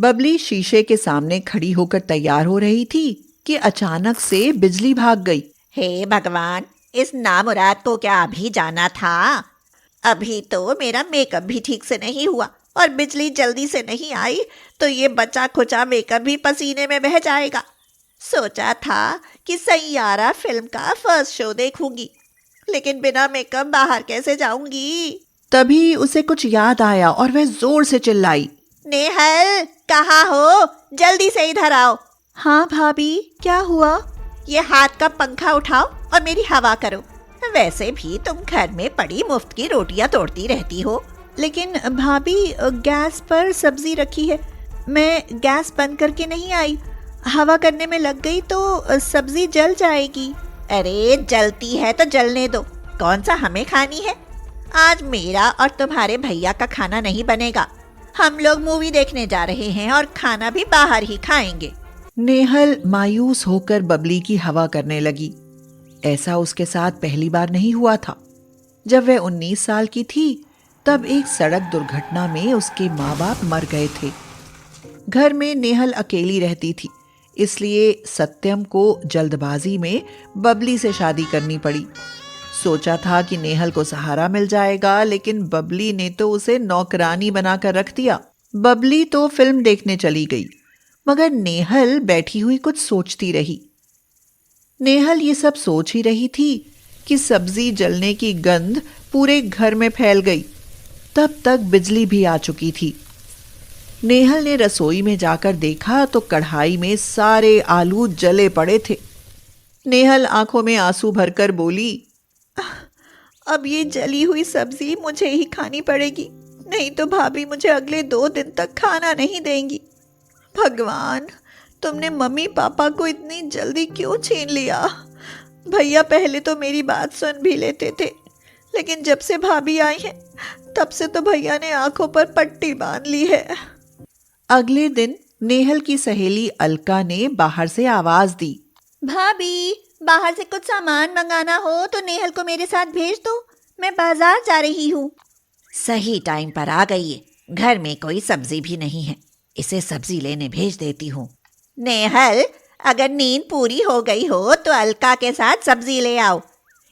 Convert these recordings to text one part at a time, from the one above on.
बबली शीशे के सामने खड़ी होकर तैयार हो रही थी कि अचानक से बिजली भाग गई। हे भगवान, इस नामुराद को क्या अभी जाना था? अभी तो मेरा मेकअप भी ठीक से नहीं हुआ और बिजली जल्दी से नहीं आई तो ये बचा खुचा मेकअप भी पसीने में बह जाएगा। सोचा था कि सैयारा फिल्म का फर्स्ट शो देखूंगी, लेकिन बिना मेकअप बाहर कैसे जाऊंगी? तभी उसे कुछ याद आया और वह जोर से चिल्लाई, नेहल, कहाँ हो? जल्दी से इधर आओ। हाँ भाभी, क्या हुआ? ये हाथ का पंखा उठाओ और मेरी हवा करो। वैसे भी तुम घर में पड़ी मुफ्त की रोटियां तोड़ती रहती हो। लेकिन भाभी, गैस पर सब्जी रखी है, मैं गैस बंद करके नहीं आई, हवा करने में लग गई तो सब्जी जल जाएगी। अरे जलती है तो जलने दो, कौन सा हमें खानी है? आज मेरा और तुम्हारे भैया का खाना नहीं बनेगा। हम लोग मूवी देखने जा रहे हैं और खाना भी बाहर ही खाएंगे। नेहल मायूस होकर बबली की हवा करने लगी। ऐसा उसके साथ पहली बार नहीं हुआ था। जब वह 19 साल की थी तब एक सड़क दुर्घटना में उसके माँ बाप मर गए थे। घर में नेहल अकेली रहती थी, इसलिए सत्यम को जल्दबाजी में बबली से शादी करनी पड़ी। सोचा था कि नेहल को सहारा मिल जाएगा, लेकिन बबली ने तो उसे नौकरानी बनाकर रख दिया। बबली तो फिल्म देखने चली गई, मगर नेहल बैठी हुई कुछ सोचती रही। नेहल ये सब सोच ही रही थी कि सब्जी जलने की गंध पूरे घर में फैल गई। तब तक बिजली भी आ चुकी थी। नेहल ने रसोई में जाकर देखा तो कढ़ाई में सारे आलू जले पड़े थे। नेहल आंखों में आंसू भरकर बोली, अब ये जली हुई सब्जी मुझे ही खानी पड़ेगी, नहीं तो भाभी मुझे अगले 2 दिन तक खाना नहीं देंगी। भगवान, तुमने मम्मी पापा को इतनी जल्दी क्यों छीन लिया? भैया पहले तो मेरी बात सुन भी लेते थे, लेकिन जब से भाभी आई है तब से तो भैया ने आंखों पर पट्टी बांध ली है। अगले दिन नेहल की सहेली अलका ने बाहर से आवाज दी, भाभी, बाहर से कुछ सामान मंगाना हो तो नेहल को मेरे साथ भेज दो, मैं बाजार जा रही हूँ। सही टाइम पर आ गई है, घर में कोई सब्जी भी नहीं है, इसे सब्जी लेने भेज देती हूँ। नेहल, अगर नींद पूरी हो गई हो तो अलका के साथ सब्जी ले आओ।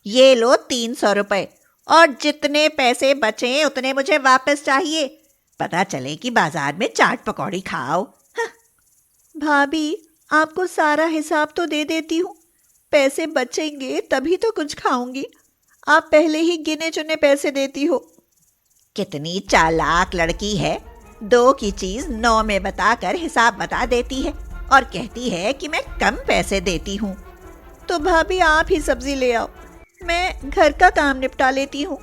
ये लो 300 रुपए, और जितने पैसे बचे उतने मुझे वापस चाहिए। पता चले कि बाजार में चाट पकौड़ी खाओ। भाभी, आपको सारा हिसाब तो दे देती हूँ, पैसे बचेंगे तभी तो कुछ खाऊंगी। आप पहले ही गिने चुने पैसे देती हो। कितनी चालाक लड़की है, 2 की चीज 9 में बताकर हिसाब बता देती है और कहती है कि मैं कम पैसे देती हूँ। तो भाभी आप ही सब्जी ले आओ, मैं घर का काम निपटा लेती हूँ।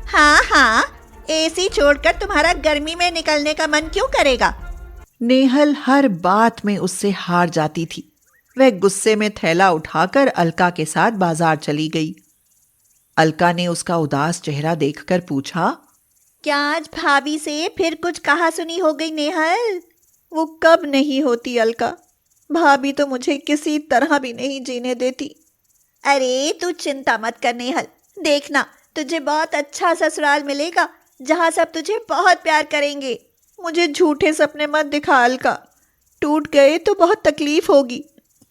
हाँ हाँ, एसी छोड़कर तुम्हारा गर्मी में निकलने का मन क्यों करेगा? नेहल हर बात में उससे हार जाती थी। वह गुस्से में थैला उठाकर अलका के साथ बाजार चली गई। अलका ने उसका उदास चेहरा देखकर पूछा, क्या आज भाभी से फिर कुछ कहा सुनी हो गई नेहल? वो कब नहीं होती अलका, भाभी तो मुझे किसी तरह भी नहीं जीने देती। अरे तू चिंता मत कर नेहल, देखना तुझे बहुत अच्छा ससुराल मिलेगा जहाँ सब तुझे बहुत प्यार करेंगे। मुझे झूठे सपने मत दिखा अलका, टूट गए तो बहुत तकलीफ होगी।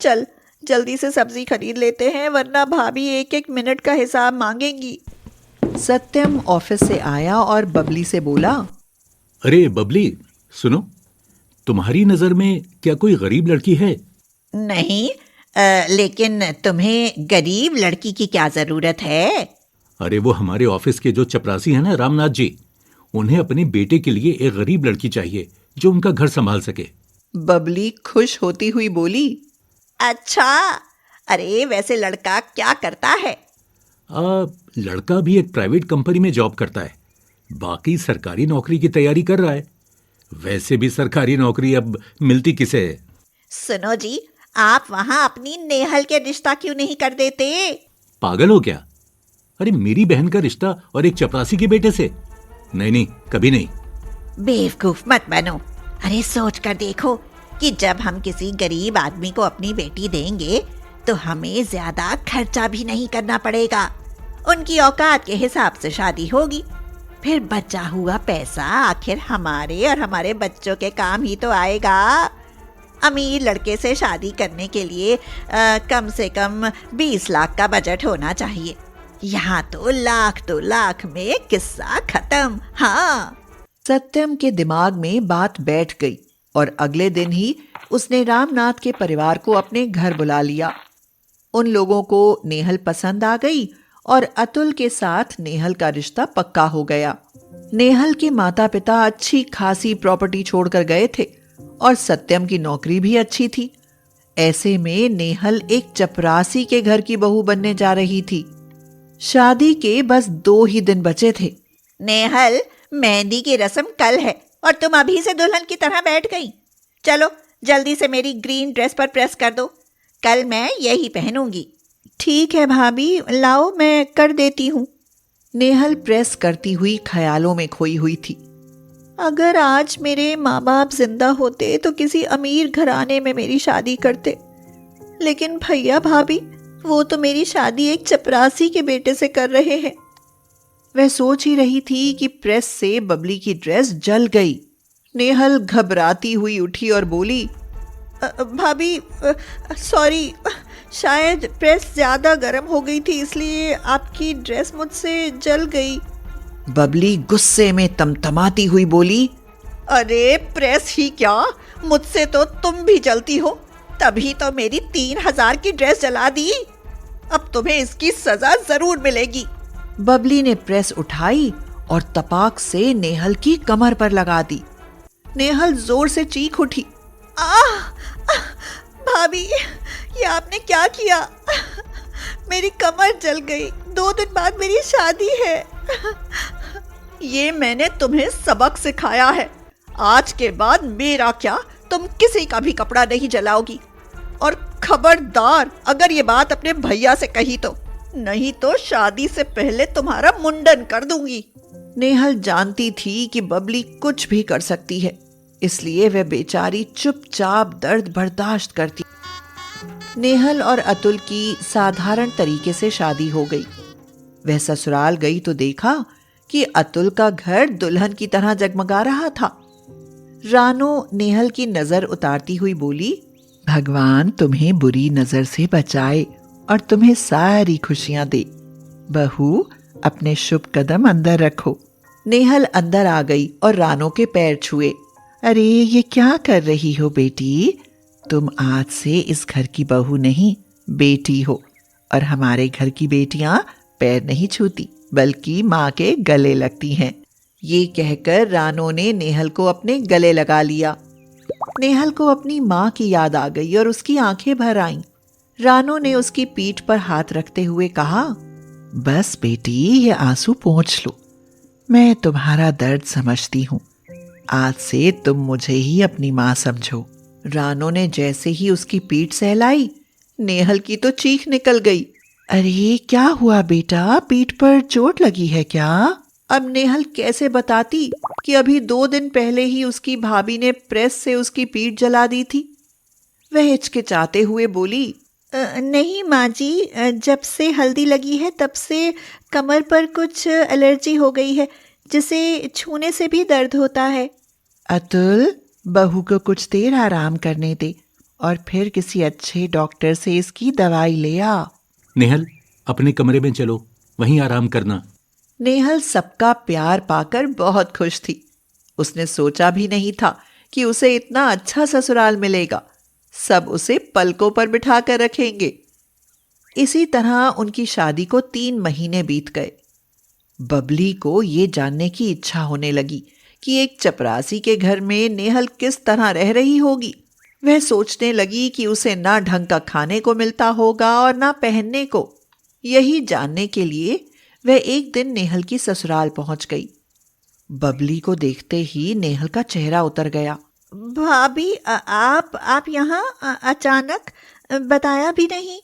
चल जल्दी से सब्जी खरीद लेते हैं, वरना भाभी 1-1 मिनट का हिसाब मांगेंगी। सत्यम ऑफिस से आया और बबली से बोला, अरे बबली, सुनो, तुम्हारी नजर में क्या कोई गरीब लड़की है? नहीं, लेकिन तुम्हें गरीब लड़की की क्या जरूरत है? अरे वो हमारे ऑफिस के जो चपरासी हैं ना, रामनाथ जी, उन्हें अपने बेटे के लिए एक गरीब लड़की चाहिए जो उनका घर संभाल सके। बबली खुश होती हुई बोली, अच्छा, अरे वैसे लड़का क्या करता है? लड़का भी एक प्राइवेट कंपनी में जॉब करता है, बाकी सरकारी नौकरी की तैयारी कर रहा है। वैसे भी सरकारी नौकरी अब मिलती किसे है? सुनो जी, आप वहां अपनी नेहल के रिश्ता क्यों नहीं कर देते? पागल हो क्या? अरे मेरी बहन का रिश्ता और एक चपरासी के बेटे से? नहीं नहीं, कभी नहीं। बेवकूफ मत बनो। अरे सोच कर देखो कि जब हम किसी गरीब आदमी को अपनी बेटी देंगे तो हमें ज्यादा खर्चा भी नहीं करना पड़ेगा। उनकी औकात के हिसाब से शादी होगी। फिर बचा हुआ पैसा आखिर हमारे और हमारे बच्चों के काम ही तो आएगा। अमीर लड़के से शादी करने के लिए कम से कम 20 लाख का बजट होना चाहिए। यहाँ तो लाख में किस्सा खत्म। हाँ। सत्यम के दिमाग में बात बैठ गई और अगले दिन ही उसने रामनाथ के परिवार को अपने घर बुला लिया। उन लोगों को नेहल पसंद आ गई और अतुल के साथ नेहल का रिश्ता पक्का हो गया। नेहल के माता पिता अच्छी खासी प्रॉपर्टी छोड़कर गए थे और सत्यम की नौकरी भी अच्छी थी। ऐसे में नेहल एक चपरासी के घर की बहू बनने जा रही थी। शादी के बस 2 ही दिन बचे थे। नेहल, मेहंदी की रस्म कल है और तुम अभी से दुल्हन की तरह बैठ गई। चलो जल्दी से मेरी ग्रीन ड्रेस पर प्रेस कर दो, कल मैं यही पहनूंगी। ठीक है भाभी, लाओ मैं कर देती हूँ। नेहल प्रेस करती हुई ख्यालों में खोई हुई थी। अगर आज मेरे माँ बाप जिंदा होते तो किसी अमीर घराने में मेरी शादी करते, लेकिन भैया भाभी वो तो मेरी शादी एक चपरासी के बेटे से कर रहे हैं। वह सोच ही रही थी कि प्रेस से बबली की ड्रेस जल गई। नेहल घबराती हुई उठी और बोली, भाभी सॉरी, शायद प्रेस ज़्यादा गर्म हो गई थी इसलिए आपकी ड्रेस मुझसे जल गई। बबली गुस्से में तमतमाती हुई बोली, अरे प्रेस ही क्या, मुझसे तो तुम भी जलती हो, तभी तो मेरी 3000 की ड्रेस जला दी। अब तुम्हें इसकी सजा जरूर मिलेगी। बबली ने प्रेस उठाई और तपाक से नेहल की कमर पर लगा दी। नेहल जोर से चीख उठी, भाभी ये आपने क्या किया? मेरी कमर जल गई, 2 दिन बाद मेरी शादी है। ये मैंने तुम्हें सबक सिखाया है, आज के बाद मेरा क्या तुम किसी का भी कपड़ा नहीं जलाओगी। और खबरदार अगर ये बात अपने भैया से कही तो, नहीं तो शादी से पहले तुम्हारा मुंडन कर दूंगी। नेहल जानती थी कि बबली कुछ भी कर सकती है, इसलिए वह बेचारी चुपचाप दर्द बर्दाश्त करती। नेहल और अतुल की साधारण तरीके से शादी हो गई। वह ससुराल गई तो देखा कि अतुल का घर दुल्हन की तरह जगमगा रहा था। रानो नेहल की नजर उतारती हुई बोली, भगवान तुम्हें बुरी नजर से बचाए और तुम्हें सारी खुशियां दे। बहू, अपने शुभ कदम अंदर रखो। नेहल अंदर आ गई और रानो के पैर छुए। अरे ये क्या कर रही हो बेटी? तुम आज से इस घर की बहू नहीं, बेटी हो, और हमारे घर की बेटियां पैर नहीं छूती बल्कि माँ के गले लगती हैं। ये कहकर रानो ने नेहल को अपने गले लगा लिया। नेहल को अपनी माँ की याद आ गई और उसकी आंखें भर आईं। रानो ने उसकी पीठ पर हाथ रखते हुए कहा, बस बेटी ये आंसू पोंछ लो, मैं तुम्हारा दर्द समझती हूँ। आज से तुम मुझे ही अपनी माँ समझो। रानो ने जैसे ही उसकी पीठ सहलाई, नेहल की तो चीख निकल गई। अरे क्या हुआ बेटा, पीठ पर चोट लगी है क्या? अब नेहल कैसे बताती कि अभी 2 दिन पहले ही उसकी भाभी ने प्रेस से उसकी पीठ जला दी थी। वह हिचकिचाते हुए बोली, नहीं माँ जी, जब से हल्दी लगी है तब से कमर पर कुछ एलर्जी हो गई है, जिसे छूने से भी दर्द होता है। अतुल, बहू को कुछ देर आराम करने दे और फिर किसी अच्छे डॉक्टर से इसकी दवाई ले आ। नेहल, अपने कमरे में चलो, वहीं आराम करना। नेहल सबका प्यार पाकर बहुत खुश थी। उसने सोचा भी नहीं था कि उसे इतना अच्छा ससुराल मिलेगा। सब उसे पलकों पर बिठा कर रखेंगे। इसी तरह उनकी शादी को 3 महीने बीत गए। बबली को ये जानने की इच्छा होने लगी कि एक चपरासी के घर में नेहल किस तरह रह रही होगी। वह सोचने लगी कि उसे ना ढंग का खाने को मिलता होगा और ना पहनने को। यही जानने के लिए वह एक दिन नेहल की ससुराल पहुंच गई। बबली को देखते ही नेहल का चेहरा उतर गया। भाभी आप यहाँ अचानक, बताया भी नहीं।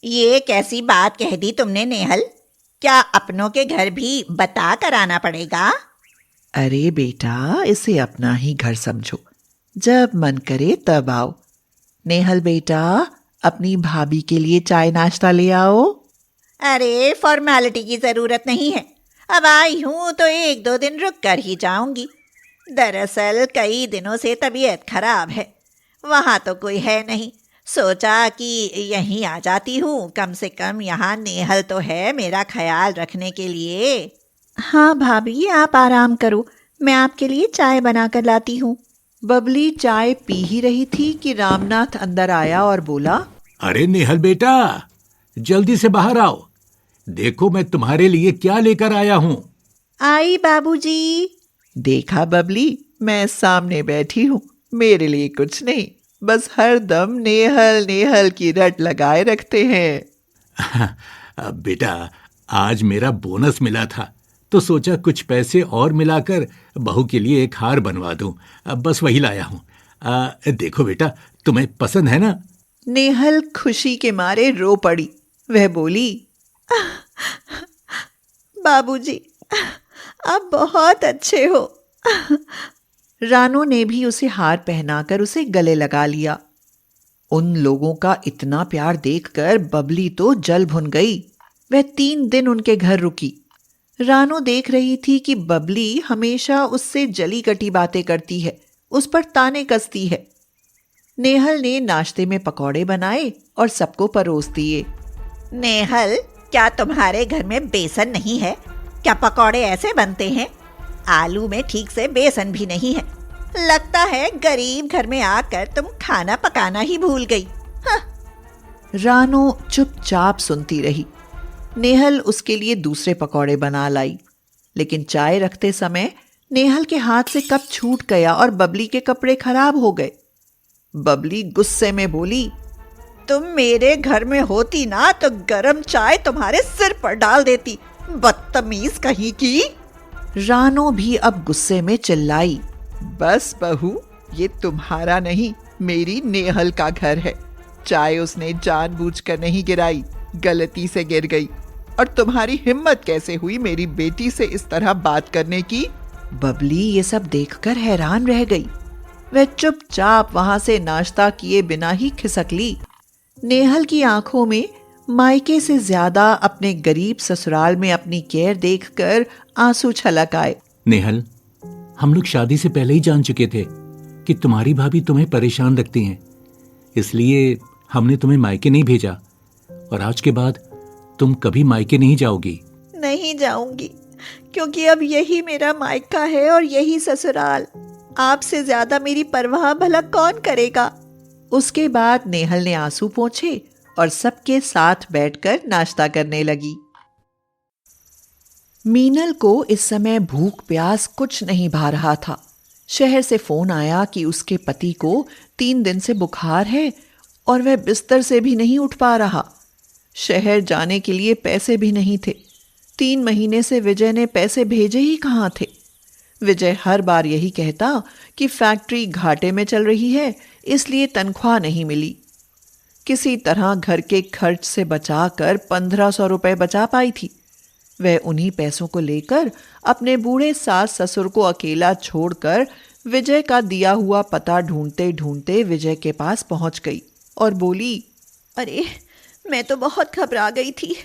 ये कैसी बात कह दी तुमने नेहल? क्या अपनों के घर भी बता कर आना पड़ेगा? अरे बेटा, इसे अपना ही घर समझो, जब मन करे तब आओ। नेहल बेटा, अपनी भाभी के लिए चाय नाश्ता ले आओ। अरे फॉर्मेलिटी की जरूरत नहीं है, अब आई हूँ तो 1-2 दिन रुक कर ही जाऊंगी। दरअसल कई दिनों से तबीयत खराब है, वहाँ तो कोई है नहीं, सोचा कि यहीं आ जाती हूँ, कम से कम यहाँ नेहल तो है मेरा ख्याल रखने के लिए। हाँ भाभी, आप आराम करो, मैं आपके लिए चाय बना कर लाती हूँ। बबली चाय पी ही रही थी कि रामनाथ अंदर आया और बोला, अरे नेहल बेटा, जल्दी से बाहर आओ, देखो मैं तुम्हारे लिए क्या लेकर आया हूँ। आई बाबूजी। देखा बबली, मैं सामने बैठी हूँ, मेरे लिए कुछ नहीं, बस हर दम नेहल नेहल की रट लगाए रखते हैं। बेटा, आज मेरा बोनस मिला था तो सोचा कुछ पैसे और मिलाकर बहू के लिए एक हार बनवा दूं, बस वही लाया हूं। देखो बेटा, तुम्हें पसंद है ना? नेहल खुशी के मारे रो पड़ी। वह बोली, बाबूजी, आप बहुत अच्छे हो। रानो ने भी उसे हार पहनाकर उसे गले लगा लिया। उन लोगों का इतना प्यार देखकर बबली तो जल भुन गई। वह 3 दिन उनके घर रुकी। रानो देख रही थी कि बबली हमेशा उससे जली कटी बातें करती है, उस पर ताने कसती है। नेहल ने नाश्ते में पकौड़े बनाए और सबको परोस दिए। नेहल, क्या तुम्हारे घर में बेसन नहीं है? क्या पकौड़े ऐसे बनते हैं? आलू में ठीक से बेसन भी नहीं है। लगता है गरीब घर में आकर तुम खाना पकाना ही भूल गई। हाँ। रानो चुपचाप सुनती रही। नेहल उसके लिए दूसरे पकौड़े बना लाई, लेकिन चाय रखते समय नेहल के हाथ से कप छूट गया और बबली के कपड़े खराब हो गए। बबली गुस्से में बोली, तुम मेरे घर में होती ना तो गरम चाय तुम्हारे सिर पर डाल देती, बदतमीज कहीं की। रानो भी अब गुस्से में चिल्लाई, बस बहू, ये तुम्हारा नहीं, मेरी नेहल का घर है। चाय उसने जानबूझकर नहीं गिराई, गलती से गिर गई। और तुम्हारी हिम्मत कैसे हुई मेरी बेटी से इस तरह बात करने की? बबली ये सब देखकर हैरान रह गई। वह चुपचाप वहां से नाश्ता किए बिना ही खिसक ली। नेहल की आंखों में मायके से ज्यादा अपने गरीब ससुराल में अपनी केयर देखकर आंसू छलक आए। नेहल, हम लोग शादी से पहले ही जान चुके थे कि तुम्हारी भाभी तुम्हें परेशान रखती हैं, इसलिए हमने तुम्हें मायके नहीं भेजा, और आज के बाद तुम कभी मायके नहीं जाओगी। नहीं जाऊंगी, क्योंकि अब यही मेरा मायका है और यही ससुराल। आपसे ज्यादा मेरी परवाह भला कौन करेगा? उसके बाद नेहल ने आंसू पोंछे और सबके साथ बैठकर नाश्ता करने लगी। मीनल को इस समय भूख प्यास कुछ नहीं भा रहा था। शहर से फोन आया कि उसके पति को 3 दिन से बुखार है और वह बिस्तर से भी नहीं उठ पा रहा। शहर जाने के लिए पैसे भी नहीं थे। 3 महीने से विजय ने पैसे भेजे ही कहाँ थे। विजय हर बार यही कहता कि फैक्ट्री घाटे में चल रही है, इसलिए तनख्वाह नहीं मिली। किसी तरह घर के खर्च से बचाकर 1500 रुपए बचा पाई थी। वह उन्हीं पैसों को लेकर अपने बूढ़े सास ससुर को अकेला छोड़कर विजय का दिया हुआ पता ढूंढते ढूंढते विजय के पास पहुंच गई और बोली, अरे, मैं तो बहुत घबरा गई थी,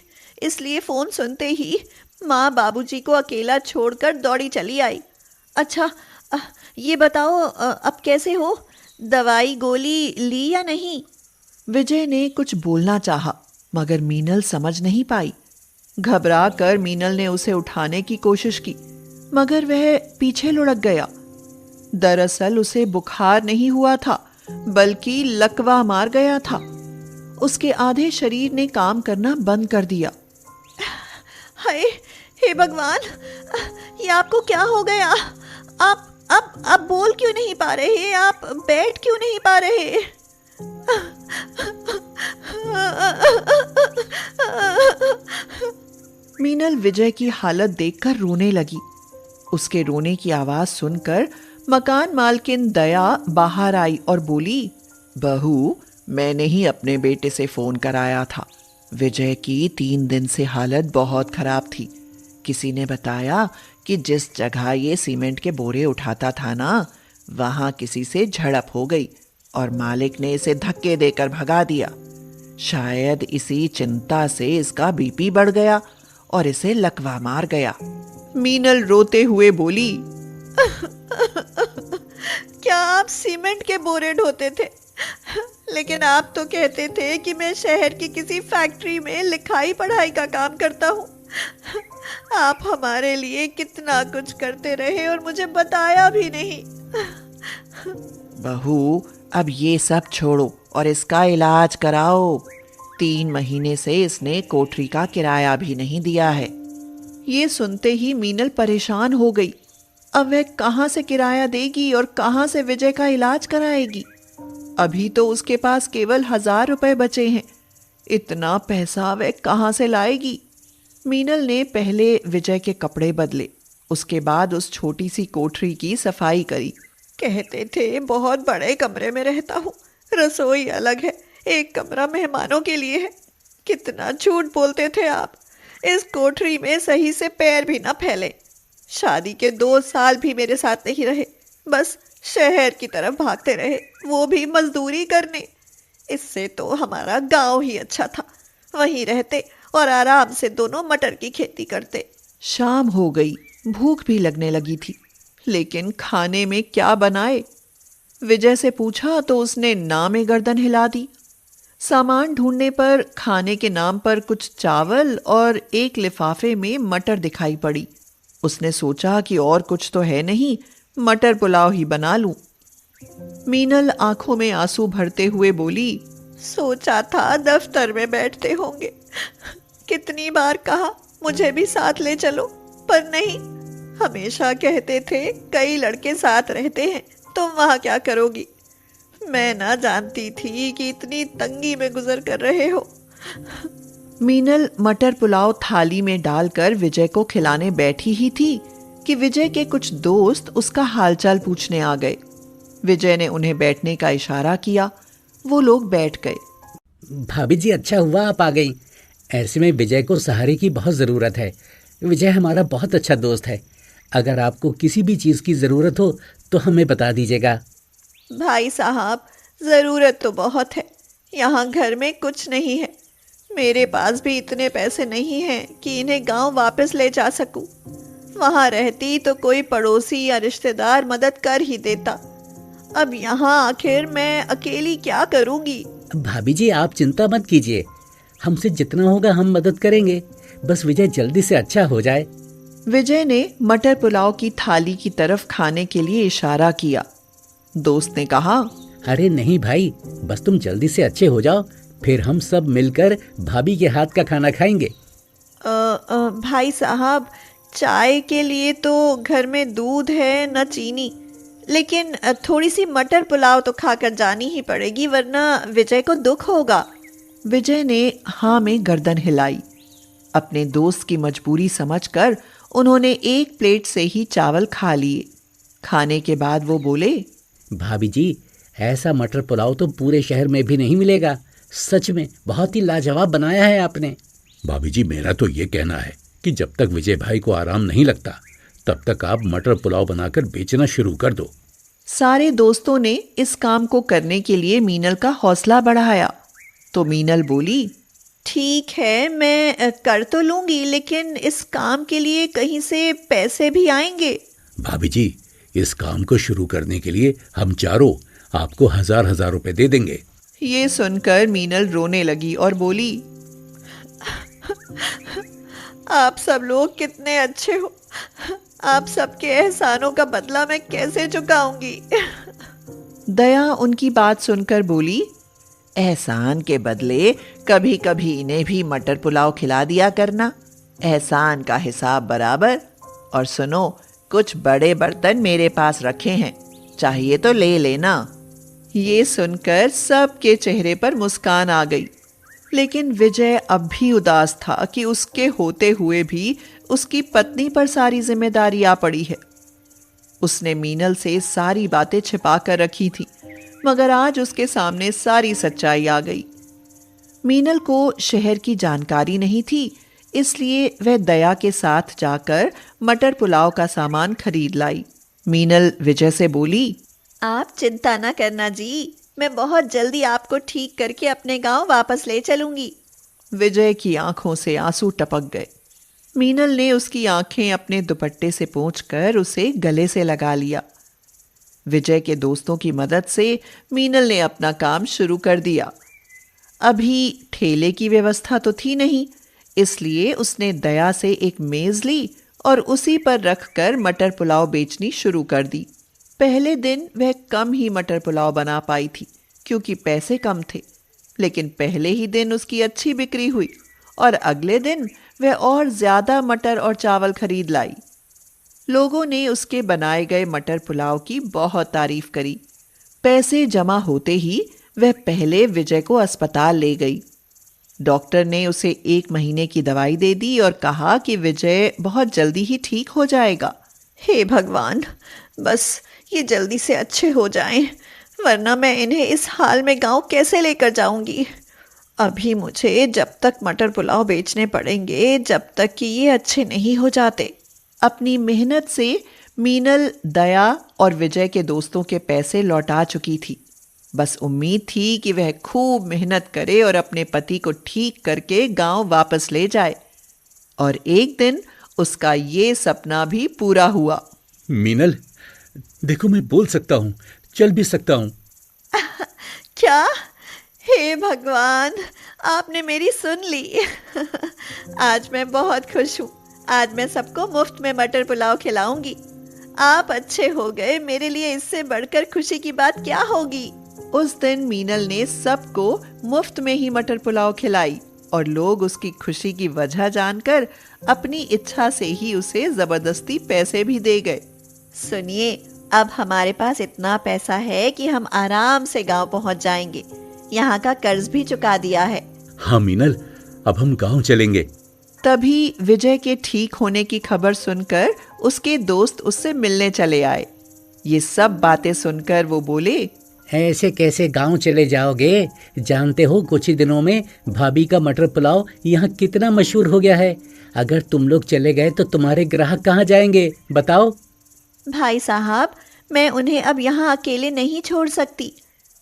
इसलिए फ़ोन सुनते ही माँ बाबूजी को अकेला छोड़कर दौड़ी चली आई। अच्छा, ये बताओ, अब कैसे हो? दवाई गोली ली या नहीं? विजय ने कुछ बोलना चाहा, मगर मीनल समझ नहीं पाई। घबरा कर मीनल ने उसे उठाने की कोशिश की, मगर वह पीछे लुढ़क गया। दरअसल उसे बुखार नहीं हुआ था, बल्कि लकवा मार गया था। उसके आधे शरीर ने काम करना बंद कर दिया। हाय, हे भगवान, ये आपको क्या हो गया? आप बोल क्यों नहीं पा रहे? आप बैठ क्यों नहीं पा रहे? मीनल विजय की हालत देखकर रोने लगी। उसके रोने की आवाज सुनकर मकान मालकिन दया बाहर आई और बोली, बहू, मैंने ही अपने बेटे से फोन कराया था। विजय की 3 दिन से हालत बहुत खराब थी। किसी ने बताया कि जिस जगह ये सीमेंट के बोरे उठाता था ना, वहां किसी से झड़प हो गई और मालिक ने इसे धक्के देकर भगा दिया। शायद इसी चिंता से इसका बीपी बढ़ गया और इसे लकवा मार गया। मीनल रोते हुए बोली, क्या आप सीमेंट के बोरे ढोते थे? लेकिन आप तो कहते थे कि मैं शहर की किसी फैक्ट्री में लिखाई पढ़ाई का काम करता हूँ। आप हमारे लिए कितना कुछ करते रहे और मुझे बताया भी नहीं। बहू, अब ये सब छोड़ो और इसका इलाज कराओ। 3 महीने से इसने कोठरी का किराया भी नहीं दिया है। ये सुनते ही मीनल परेशान हो गई। अब वह कहाँ से किराया देगी और कहाँ से विजय का इलाज कराएगी? अभी तो उसके पास केवल 1000 रुपए बचे हैं। इतना पैसा वह कहाँ से लाएगी? मीनल ने पहले विजय के कपड़े बदले, उसके बाद उस छोटी सी कोठरी की सफाई करी। कहते थे बहुत बड़े कमरे में रहता हूँ, रसोई अलग है, एक कमरा मेहमानों के लिए है। कितना झूठ बोलते थे आप। इस कोठरी में सही से पैर भी ना फैले। शादी के 2 साल भी मेरे साथ नहीं रहे, बस शहर की तरफ भागते रहे, वो भी मजदूरी करने। इससे तो हमारा गांव ही अच्छा था, वहीं रहते और आराम से दोनों मटर की खेती करते। शाम हो गई, भूख भी लगने लगी थी, लेकिन खाने में क्या बनाए? विजय से पूछा तो उसने ना में गर्दन हिला दी। सामान ढूंढने पर खाने के नाम पर कुछ चावल और एक लिफाफे में मटर दिखाई पड़ी। उसने सोचा कि और कुछ तो है नहीं, मटर पुलाव ही बना लूं। मीनल आंखों में आंसू भरते हुए बोली, सोचा था दफ्तर में बैठते होंगे, कितनी बार कहा मुझे भी साथ ले चलो, पर नहीं। हमेशा कहते थे कई लड़के साथ रहते हैं, तुम वहां क्या करोगी? मैं ना जानती थी कि इतनी तंगी में गुजर कर रहे हो। मीनल मटर पुलाव थाली में डालकर विजय को खिलाने बैठी ही थी कि विजय के कुछ दोस्त उसका हालचाल पूछने आ गए। विजय ने उन्हें बैठने का इशारा किया। वो लोग बैठ गए। भाभी जी, अच्छा हुआ आप आ गई। ऐसे में विजय को सहारे की बहुत ज़रूरत है। विजय हमारा बहुत अच्छा दोस्त है। अगर आपको किसी भी चीज़ की ज़रूरत हो तो हमें बता दीजिएगा। भाई साहब, ज़रूरत तो बहुत है, यहाँ घर में कुछ नहीं है। मेरे पास भी इतने पैसे नहीं हैं कि इन्हें गांव वापस ले जा सकूं। वहाँ रहती तो कोई पड़ोसी या रिश्तेदार मदद कर ही देता। अब यहाँ आखिर मैं अकेली क्या करूँगी? भाभी जी, आप चिंता मत कीजिए, हमसे जितना होगा हम मदद करेंगे। बस विजय जल्दी से अच्छा हो जाए। विजय ने मटर पुलाव की थाली की तरफ खाने के लिए इशारा किया। दोस्त ने कहा, अरे नहीं भाई, बस तुम जल्दी से अच्छे हो जाओ, फिर हम सब मिलकर भाभी के हाथ का खाना खाएंगे। भाई साहब, चाय के लिए तो घर में दूध है न चीनी, लेकिन थोड़ी सी मटर पुलाव तो खाकर जानी ही पड़ेगी, वरना विजय को दुख होगा। विजय ने हाँ में गर्दन हिलाई। अपने दोस्त की मजबूरी समझकर उन्होंने एक प्लेट से ही चावल खा लिए। खाने के बाद वो बोले, भाभी जी, ऐसा मटर पुलाव तो पूरे शहर में भी नहीं मिलेगा। सच में बहुत ही लाजवाब बनाया है आपने। भाभी जी, मेरा तो ये कहना है कि जब तक विजय भाई को आराम नहीं लगता तब तक आप मटर पुलाव बनाकर बेचना शुरू कर दो। सारे दोस्तों ने इस काम को करने के लिए मीनल का हौसला बढ़ाया। तो मीनल बोली, ठीक है, मैं कर तो लूंगी, लेकिन इस काम के लिए कहीं से पैसे भी आएंगे। भाभी जी, इस काम को शुरू करने के लिए हम चारों आपको 1000 रुपए दे देंगे। ये सुनकर मीनल रोने लगी और बोली, आप सब लोग कितने अच्छे हो। आप सबके एहसानों का बदला मैं कैसे चुकाऊंगी? दया उनकी बात सुनकर बोली, एहसान के बदले कभी कभी इन्हें भी मटर पुलाव खिला दिया करना, एहसान का हिसाब बराबर। और सुनो, कुछ बड़े बर्तन मेरे पास रखे हैं, चाहिए तो ले लेना। ये सुनकर सबके चेहरे पर मुस्कान आ गई, लेकिन विजय अब भी उदास था कि उसके होते हुए भी उसकी पत्नी पर सारी जिम्मेदारी आ पड़ी है। उसने मीनल से सारी बातें छिपा कर रखी थी, मगर आज उसके सामने सारी सच्चाई आ गई। मीनल को शहर की जानकारी नहीं थी, इसलिए वह दया के साथ जाकर मटर पुलाव का सामान खरीद लाई। मीनल विजय से बोली, आप चिंता ना करना जी, मैं बहुत जल्दी आपको ठीक करके अपने गांव वापस ले चलूंगी। विजय की आंखों से आंसू टपक गए। मीनल ने उसकी आंखें अपने दुपट्टे से पोंछकर उसे गले से लगा लिया। विजय के दोस्तों की मदद से मीनल ने अपना काम शुरू कर दिया। अभी ठेले की व्यवस्था तो थी नहीं, इसलिए उसने दया से एक मेज ली और उसी पर रखकर मटर पुलाव बेचनी शुरू कर दी। पहले दिन वह कम ही मटर पुलाव बना पाई थी क्योंकि पैसे कम थे, लेकिन पहले ही दिन उसकी अच्छी बिक्री हुई और अगले दिन वह और ज्यादा मटर और चावल खरीद लाई। लोगों ने उसके बनाए गए मटर पुलाव की बहुत तारीफ करी। पैसे जमा होते ही वह पहले विजय को अस्पताल ले गई। डॉक्टर ने उसे 1 महीने की दवाई दे दी और कहा कि विजय बहुत जल्दी ही ठीक हो जाएगा। हे भगवान, बस ये जल्दी से अच्छे हो जाएं, वरना मैं इन्हें इस हाल में गांव कैसे लेकर जाऊंगी। अभी मुझे जब तक मटर पुलाव बेचने पड़ेंगे जब तक कि ये अच्छे नहीं हो जाते। अपनी मेहनत से मीनल दया और विजय के दोस्तों के पैसे लौटा चुकी थी। बस उम्मीद थी कि वह खूब मेहनत करे और अपने पति को ठीक करके गांव वापस ले जाए। और एक दिन उसका ये सपना भी पूरा हुआ। मीनल, देखो मैं बोल सकता हूँ, चल भी सकता हूँ। क्या? हे भगवान, आपने मेरी सुन ली। आज मैं बहुत खुश हूँ। आज मैं सबको मुफ्त में मटर पुलाव खिलाऊंगी। आप अच्छे हो गए, मेरे लिए इससे बढ़कर खुशी की बात क्या होगी। उस दिन मीनल ने सबको मुफ्त में ही मटर पुलाव खिलाई और लोग उसकी खुशी की वजह जानकर अपनी इच्छा से ही उसे जबरदस्ती पैसे भी दे गए। सुनिए, अब हमारे पास इतना पैसा है कि हम आराम से गांव पहुंच जाएंगे। यहाँ का कर्ज भी चुका दिया है। हाँ मीनल, अब हम गांव चलेंगे। तभी विजय के ठीक होने की खबर सुनकर उसके दोस्त उससे मिलने चले आए। ये सब बातें सुनकर वो बोले, ऐसे कैसे गांव चले जाओगे? जानते हो कुछ ही दिनों में भाभी का मटर पुलाव यहाँ कितना मशहूर हो गया है। अगर तुम लोग चले गए तो तुम्हारे ग्राहक कहाँ जाएंगे, बताओ। भाई साहब, मैं उन्हें अब यहाँ अकेले नहीं छोड़ सकती।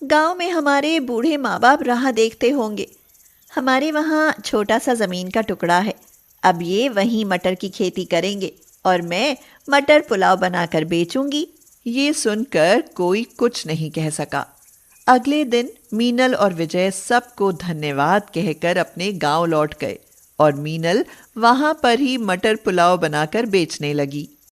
गांव में हमारे बूढ़े माँ बाप राह देखते होंगे। हमारे वहाँ छोटा सा ज़मीन का टुकड़ा है। अब ये वहीं मटर की खेती करेंगे और मैं मटर पुलाव बनाकर बेचूंगी। ये सुनकर कोई कुछ नहीं कह सका। अगले दिन मीनल और विजय सबको धन्यवाद कहकर अपने गांव लौट गए और मीनल वहां पर ही मटर पुलाव बनाकर बेचने लगी।